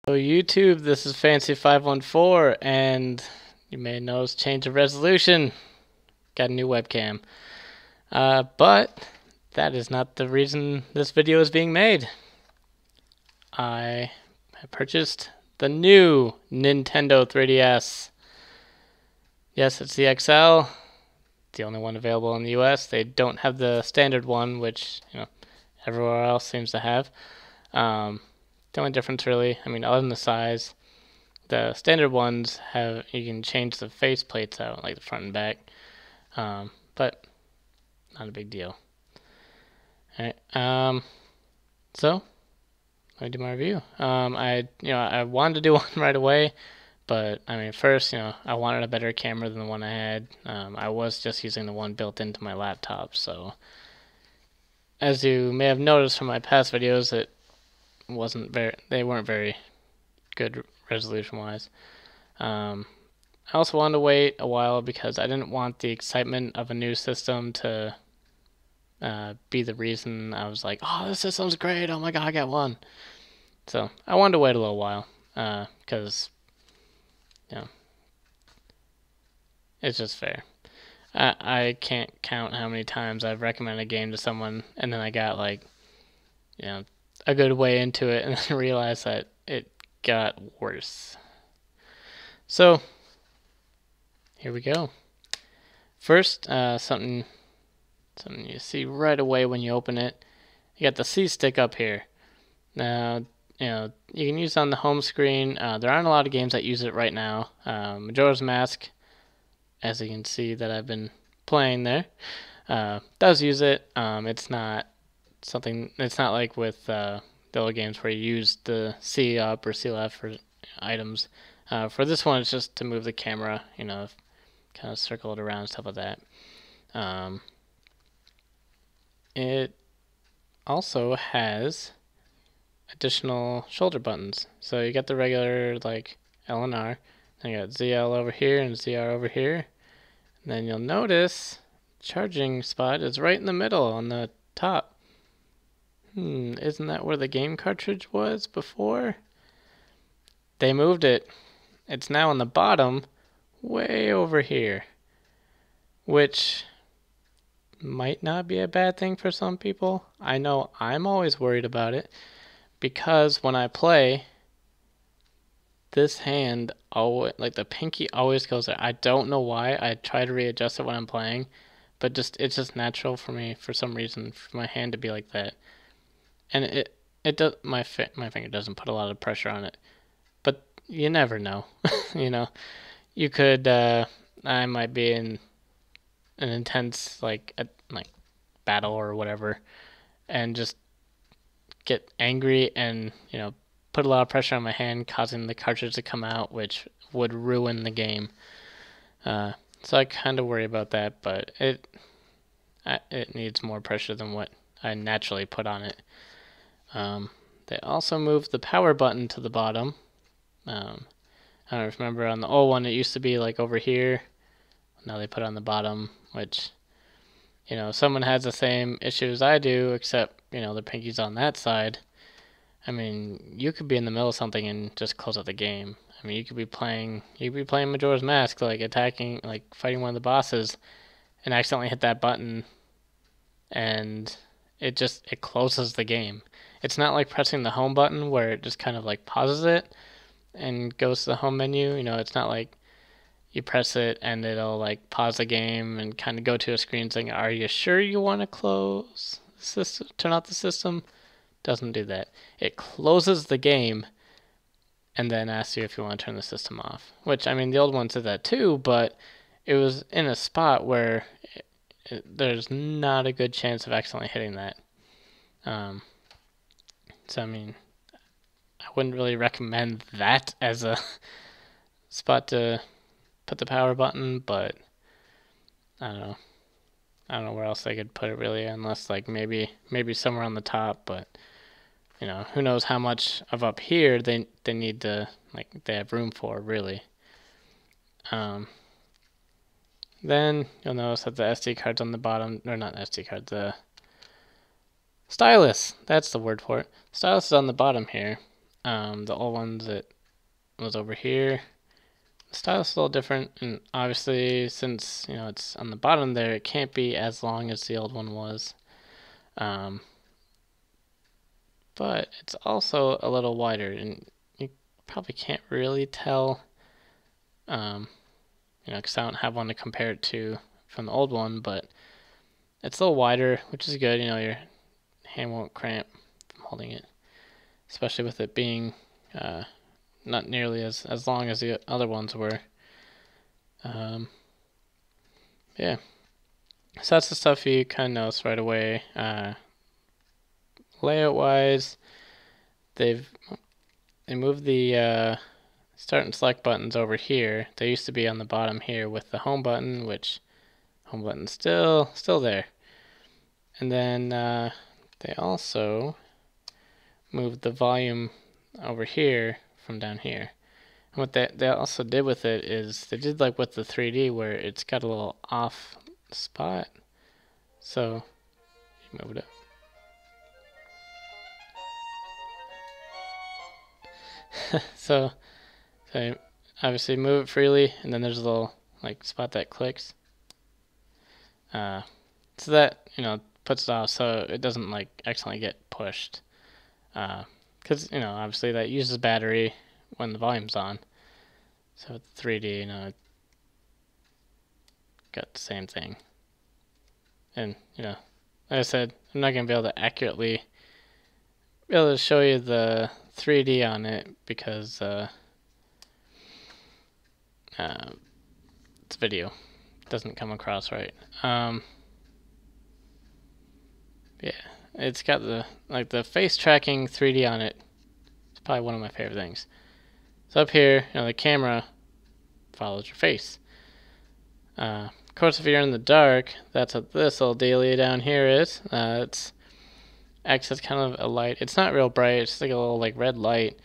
So YouTube, this is Fancey514, and you may notice change of resolution. Got a new webcam. But that is not the reason this video is being made. I have purchased the new Nintendo 3DS. Yes, it's the XL. The only one available in the US. They don't have the standard one, which everywhere else seems to have. The only difference really, other than the size, the standard ones you can change the face plates out, like the front and back, but not a big deal. Alright, so let me do my review. I wanted to do one right away, but first, I wanted a better camera than the one I had. I was just using the one built into my laptop, so as you may have noticed from my past videos, they weren't very good resolution wise. I also wanted to wait a while because I didn't want the excitement of a new system to be the reason I was like, oh, this system's great, oh my god, I got one. So I wanted to wait a little while because it's just fair. I can't count how many times I've recommended a game to someone and then I got a good way into it and then realized that it got worse. So here we go. First, something you see right away when you open it. You got the C stick up here. Now, you can use it on the home screen. There aren't a lot of games that use it right now. Majora's Mask, as you can see that I've been playing there, does use it. It's not like with the other games where you use the C up or C left for items. For this one, it's just to move the camera, kind of circle it around, stuff like that. It also has additional shoulder buttons. So you got the regular like L and R, then you got ZL over here and ZR over here. And then you'll notice charging spot is right in the middle on the top. Isn't that where the game cartridge was before? They moved it. It's now on the bottom, way over here, which might not be a bad thing for some people. I know I'm always worried about it because when I play, this hand always, like the pinky always goes there. I don't know why. I try to readjust it when I'm playing, but it's just natural for me for some reason for my hand to be like that. And it does, my finger doesn't put a lot of pressure on it, but you never know. You could I might be in an intense like battle or whatever and just get angry and put a lot of pressure on my hand, causing the cartridge to come out, which would ruin the game. So I kind of worry about that, but it needs more pressure than what I naturally put on it. They also moved the power button to the bottom. I don't remember on the old one it used to be like over here. Now they put it on the bottom, which someone has the same issue as I do, except the pinky's on that side. You could be in the middle of something and just close out the game. You could be playing Majora's Mask, like attacking, like fighting one of the bosses, and accidentally hit that button, and it closes the game. It's not like pressing the home button where it just kind of like pauses it and goes to the home menu. It's not like you press it and it'll like pause the game and kind of go to a screen saying, "Are you sure you want to close the system? Turn off the system?" Doesn't do that. It closes the game and then asks you if you want to turn the system off. Which the old one said that too, but it was in a spot where there's not a good chance of accidentally hitting that. So I wouldn't really recommend that as a spot to put the power button, but I don't know where else they could put it really, unless like maybe somewhere on the top, but who knows how much of up here they need to, like, they have room for really. Then you'll notice that the SD card's on the bottom, or not SD card, the stylus, that's the word for it. Stylus is on the bottom here. The old ones that was over here. The style's a little different, and obviously since it's on the bottom there, it can't be as long as the old one was. But it's also a little wider, and you probably can't really tell, because I don't have one to compare it to from the old one, but it's a little wider, which is good. Your hand won't cramp from holding it, especially with it being not nearly as long as the other ones were. Yeah, so that's the stuff you kind of notice right away. Layout wise, they moved the start and select buttons over here. They used to be on the bottom here with the home button, which home button's still there. And then they also moved the volume over here from down here. And what they also did with it is they did like with the 3D where it's got a little off spot. So you move it up. so obviously move it freely, and then there's a little like spot that clicks. So that puts it off so it doesn't like accidentally get pushed. Because obviously that uses battery when the volume's on. So with 3D, got the same thing. And like I said, I'm not gonna be able to accurately show you the 3D on it because it's video. It doesn't come across right. Yeah, it's got the face tracking 3D on it. It's probably one of my favorite things. So up here, the camera follows your face. Of course, if you're in the dark, that's what this little dealie down here is. It's acts as kind of a light. It's not real bright. It's just like a little like red light,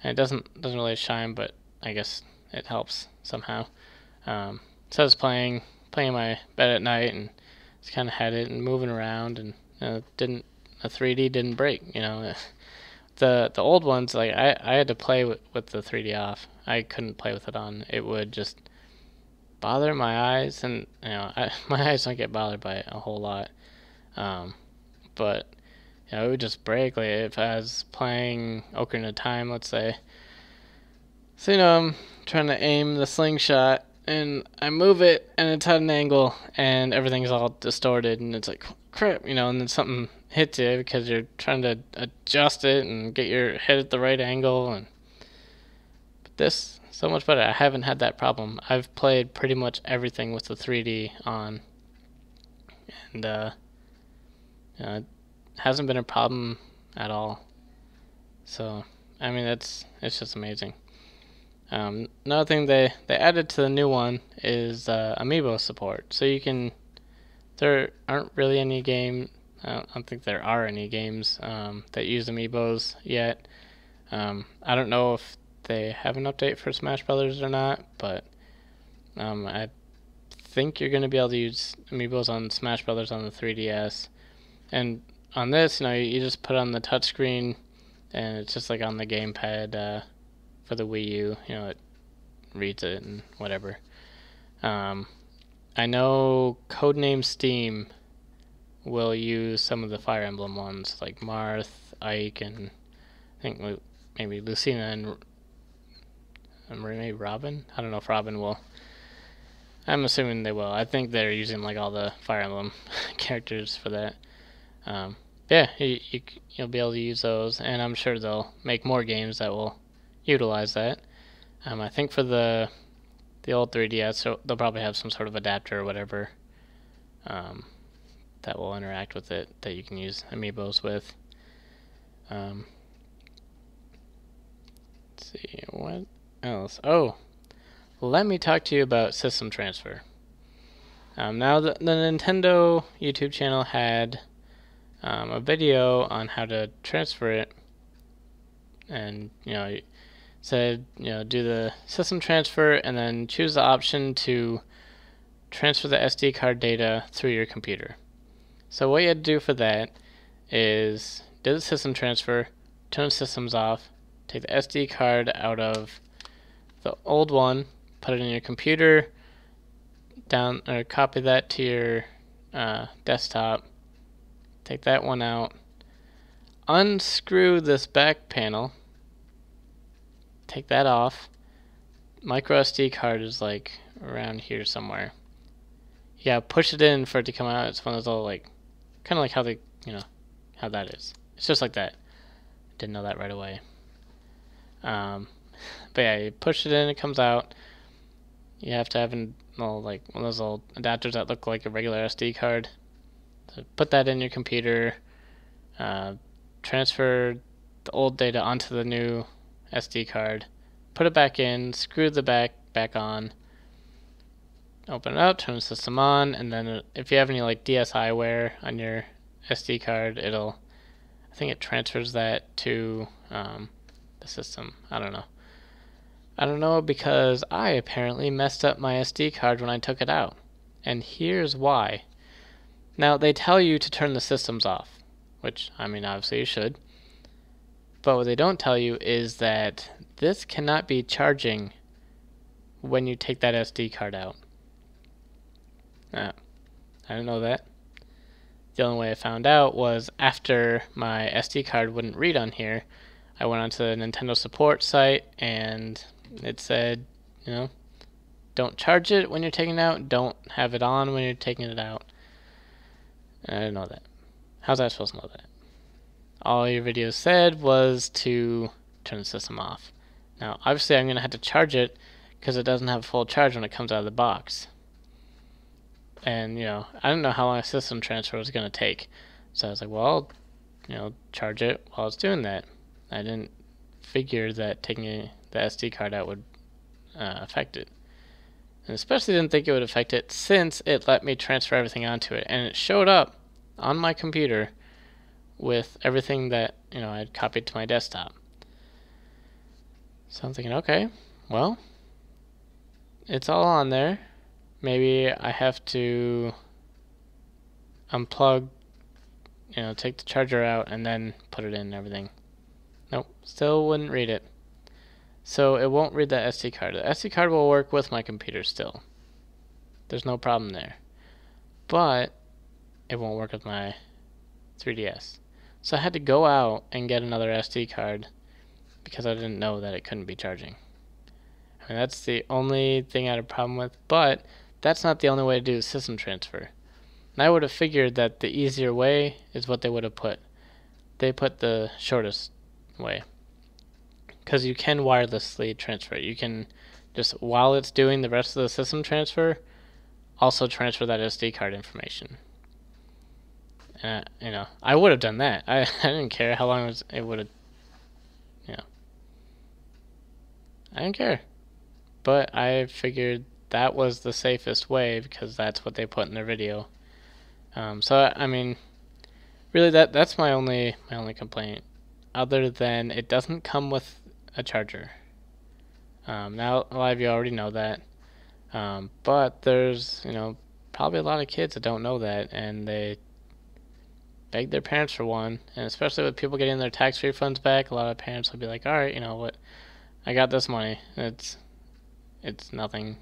and it doesn't really shine, but I guess it helps somehow. So I was playing in my bed at night, and just kind of had it and moving around, and the 3D didn't break. The old ones, like I had to play with the 3D off. I couldn't play with it on. It would just bother my eyes, and my eyes don't get bothered by it a whole lot. But it would just break. Like if I was playing Ocarina of Time, let's say. So I'm trying to aim the slingshot, and I move it, and it's at an angle, and everything's all distorted, and it's like crap, and then something hits you because you're trying to adjust it and get your head at the right angle. But this so much better. I haven't had that problem. I've played pretty much everything with the 3D on, and it hasn't been a problem at all. So I mean, it's just amazing. Another thing they added to the new one is amiibo support. So there aren't really any game. I don't think there are any games that use amiibos yet. I don't know if they have an update for Smash Brothers or not, but I think you're going to be able to use amiibos on Smash Brothers on the 3DS. And on this, you just put on the touchscreen, and it's just like on the gamepad for the Wii U. It reads it and whatever. I know Codename Steam will use some of the Fire Emblem ones, like Marth, Ike, and I think maybe Lucina and maybe Robin. I don't know if Robin will. I'm assuming they will. I think they're using like all the Fire Emblem characters for that. Yeah, you'll be able to use those, and I'm sure they'll make more games that will utilize that. I think for the old 3DS, so they'll probably have some sort of adapter or whatever that will interact with it that you can use amiibos with. Let's see, what else? Oh, let me talk to you about system transfer. Now the Nintendo YouTube channel had a video on how to transfer it, and said do the system transfer and then choose the option to transfer the SD card data through your computer. So what you had to do for that is do the system transfer, turn the systems off, take the SD card out of the old one, put it in your computer, or copy that to your desktop, take that one out, unscrew this back panel, take that off. Micro SD card is like around here somewhere. You gotta push it in for it to come out. It's one of those little, like, kind of like how they, how that is. It's just like that. Didn't know that right away. But yeah, you push it in, it comes out. You have to have like one of those little adapters that look like a regular SD card. So put that in your computer. Transfer the old data onto the new SD card. Put it back in. Screw the back on. Open it up. Turn the system on, and then if you have any like DSiWare on your SD card, I think it transfers that to the system. I don't know because I apparently messed up my SD card when I took it out. And here's why. Now, they tell you to turn the systems off, which, I mean, obviously you should. But what they don't tell you is that this cannot be charging when you take that SD card out. I didn't know that. The only way I found out was after my SD card wouldn't read on here, I went onto the Nintendo support site and it said, don't charge it when you're taking it out, don't have it on when you're taking it out. And I didn't know that. How's I supposed to know that? All your video said was to turn the system off. Now, obviously I'm going to have to charge it because it doesn't have a full charge when it comes out of the box. And, I didn't know how long a system transfer was going to take. So I was like, well, charge it while it's doing that. I didn't figure that taking the SD card out would affect it. And especially didn't think it would affect it since it let me transfer everything onto it. And it showed up on my computer with everything that, I had copied to my desktop. So I'm thinking, okay, well, it's all on there. Maybe I have to unplug, take the charger out and then put it in and everything. Nope, still wouldn't read it. So it won't read that SD card. The SD card will work with my computer still. There's no problem there. But it won't work with my 3DS. So I had to go out and get another SD card because I didn't know that it couldn't be charging. I mean, that's the only thing I had a problem with, but that's not the only way to do system transfer. And I would have figured that the easier way is what they would have put. They put the shortest way. Because you can wirelessly transfer it. You can just, while it's doing the rest of the system transfer, also transfer that SD card information. I would have done that. I didn't care how long it would have, I didn't care. But I figured that was the safest way because that's what they put in their video. So I mean, really that's my only complaint, other than it doesn't come with a charger. Now a lot of you already know that, but there's probably a lot of kids that don't know that, and they beg their parents for one. And especially with people getting their tax refunds back, a lot of parents will be like, all right, what, I got this money. It's nothing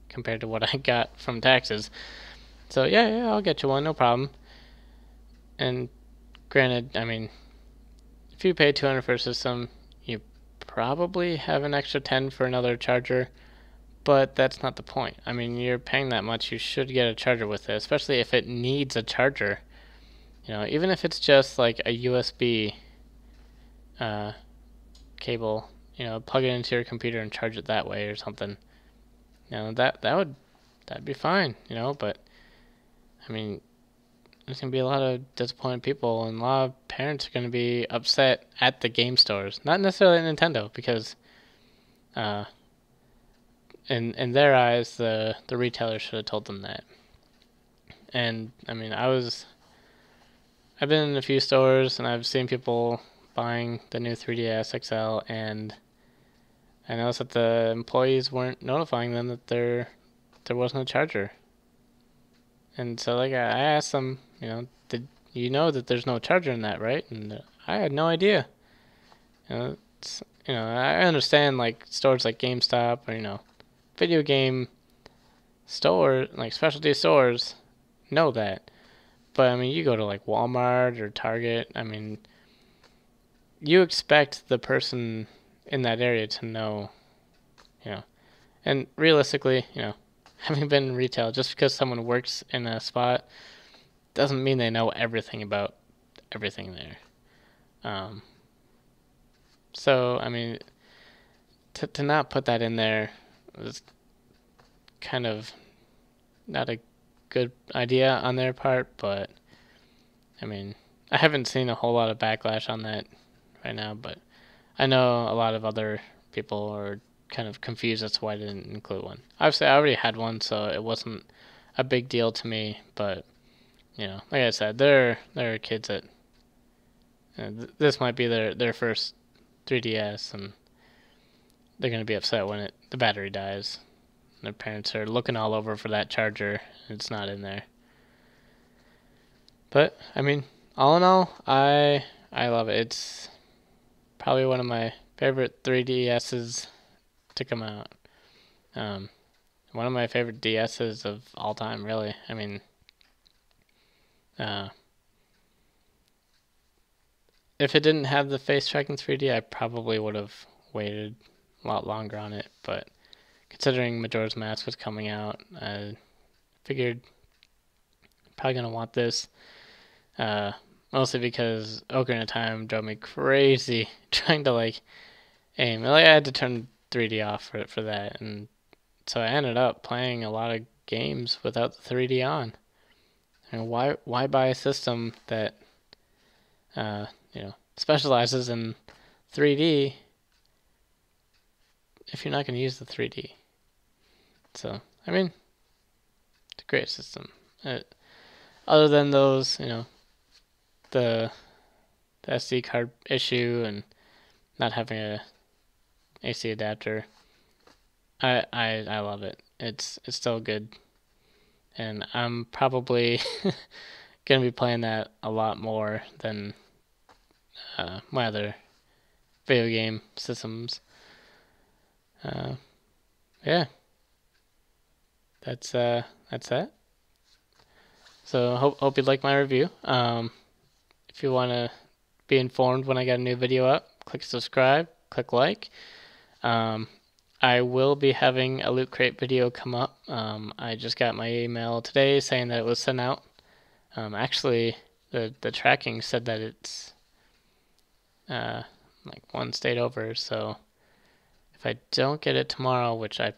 compared to what I got from taxes. So yeah, I'll get you one, no problem. And granted, I mean, if you pay $200 for a system, you probably have an extra $10 for another charger, but that's not the point. I mean, you're paying that much, you should get a charger with it, especially if it needs a charger. Even if it's just like a USB cable, plug it into your computer and charge it that way or something. That'd be fine, but I mean, there's going to be a lot of disappointed people, and a lot of parents are going to be upset at the game stores. Not necessarily at Nintendo, because in their eyes, the retailer should have told them that. And I mean, I've been in a few stores, and I've seen people buying the new 3DS XL, and I noticed that the employees weren't notifying them that there wasn't a charger. And so, like, I asked them, did you know that there's no charger in that, right? And I had no idea. I understand like stores like GameStop or video game store like specialty stores know that. But I mean, you go to like Walmart or Target. I mean, you expect the person in that area to know, you know. And realistically, having been in retail, just because someone works in a spot doesn't mean they know everything about everything there. So I mean, to not put that in there was kind of not a good idea on their part, but I mean, I haven't seen a whole lot of backlash on that right now, but I know a lot of other people are kind of confused as to why I didn't include one. Obviously, I already had one, so it wasn't a big deal to me, but like I said, there are kids that this might be their first 3DS, and they're going to be upset when the battery dies. Their parents are looking all over for that charger, and it's not in there. But I mean, all in all, I love it. It's probably one of my favorite 3DSs to come out. One of my favorite DSs of all time, really. I mean, if it didn't have the face tracking 3D, I probably would have waited a lot longer on it. But considering Majora's Mask was coming out, I figured I'm probably gonna want this. Mostly because Ocarina of Time drove me crazy trying to like aim. Like I had to turn 3D off for that, and so I ended up playing a lot of games without the 3D on. And why buy a system that specializes in 3D if you're not going to use the 3D? So I mean, it's a great system. Other than those, the SD card issue and not having a AC adapter, I love it. It's still good, and I'm probably gonna be playing that a lot more than my other video game systems. Yeah, that's that. So hope you like my review. If you want to be informed when I got a new video up, click subscribe, click like. I will be having a Loot Crate video come up. I just got my email today saying that it was sent out. Actually, the tracking said that it's like one state over, so if I don't get it tomorrow, which I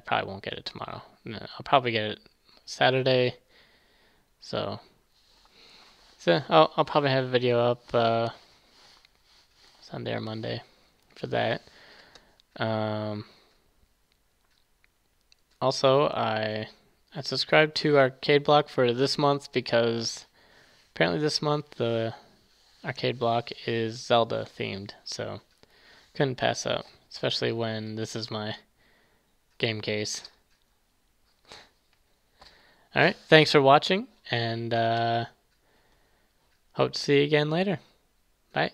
probably won't get it tomorrow. No, I'll probably get it Saturday. So I'll probably have a video up Sunday or Monday for that. Also, I subscribed to Arcade Block for this month because apparently this month the Arcade Block is Zelda themed, so couldn't pass up, especially when this is my game case. Alright, thanks for watching, and hope to see you again later. Bye.